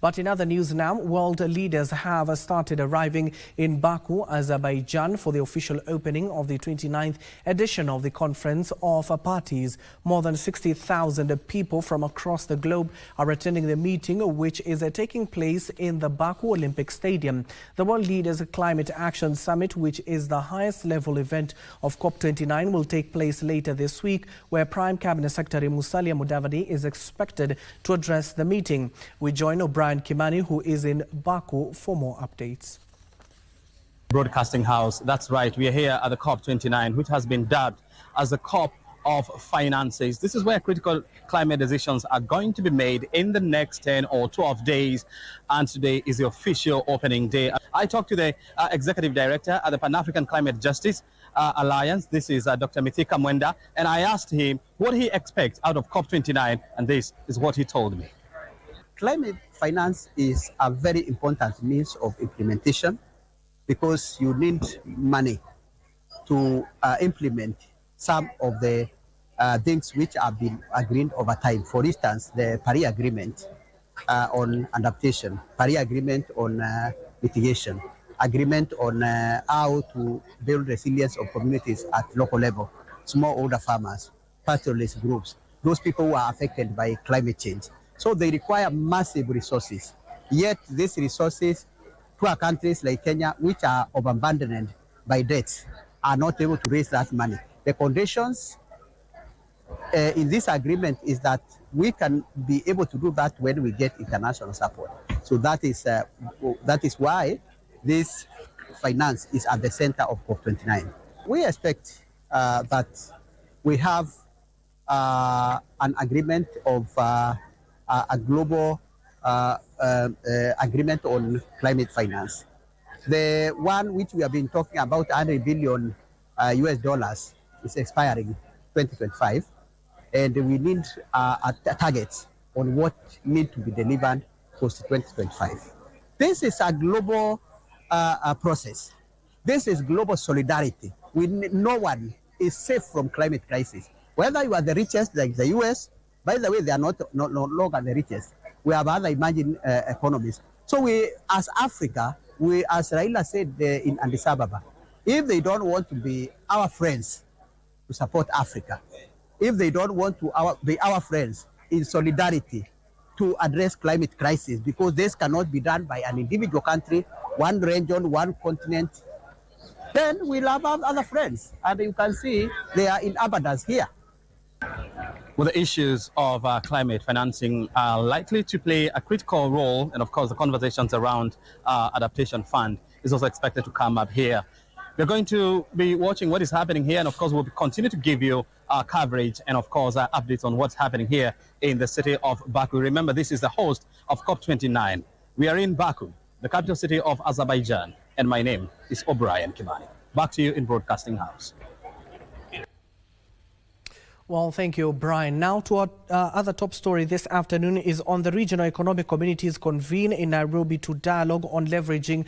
But in other news now, world leaders have started arriving in Baku, Azerbaijan for the official opening of the 29th edition of the Conference of Parties. More than 60,000 people from across the globe are attending the meeting, which is taking place in the Baku Olympic Stadium. The World Leaders Climate Action Summit, which is the highest level event of COP29, will take place later this week, where Prime Cabinet Secretary Musalia Mudavadi is expected to address the meeting. We join O'Brien Kimani, who is in Baku, for more updates. Broadcasting House, that's right. We are here at the COP29, which has been dubbed as the COP of finances. This is where critical climate decisions are going to be made in the next 10 or 12 days. And today is the official opening day. I talked to the Executive Director at the Pan-African Climate Justice Alliance. This is Dr. Mithika Mwenda. And I asked him what he expects out of COP29. And this is what he told me. Climate finance is a very important means of implementation because you need money to implement some of the things which have been agreed over time. For instance, the Paris Agreement on adaptation, Paris Agreement on mitigation, agreement on how to build resilience of communities at local level, smallholder farmers, pastoralist groups, those people who are affected by climate change. So they require massive resources. Yet these resources, poor countries like Kenya, which are abandoned by debts, are not able to raise that money. The conditions in this agreement is that we can be able to do that when we get international support. So that is why this finance is at the center of COP29. We expect that we have an agreement of a global agreement on climate finance. The one which we have been talking about, $100 billion US dollars, is expiring 2025, and we need a target on what need to be delivered post 2025. This is a global process. This is global solidarity. No one is safe from climate crisis. Whether you are the richest, like the US, by the way, they are not longer the richest. We have other emerging economies. So we, as Africa, as Raila said in Addis Ababa, if they don't want to be our friends to support Africa, if they don't want to be our friends in solidarity to address climate crisis, because this cannot be done by an individual country, one region, one continent, then we'll have other friends. And you can see they are in abundance here. Well, the issues of climate financing are likely to play a critical role. And of course, the conversations around adaptation fund is also expected to come up here. We're going to be watching what is happening here. And of course, we'll continue to give you coverage and of course, updates on what's happening here in the city of Baku. Remember, this is the host of COP29. We are in Baku, the capital city of Azerbaijan. And my name is O'Brien Kimani. Back to you in Broadcasting House. Well, thank you, Brian. Now to our other top story this afternoon is on the regional economic communities convene in Nairobi to dialogue on leveraging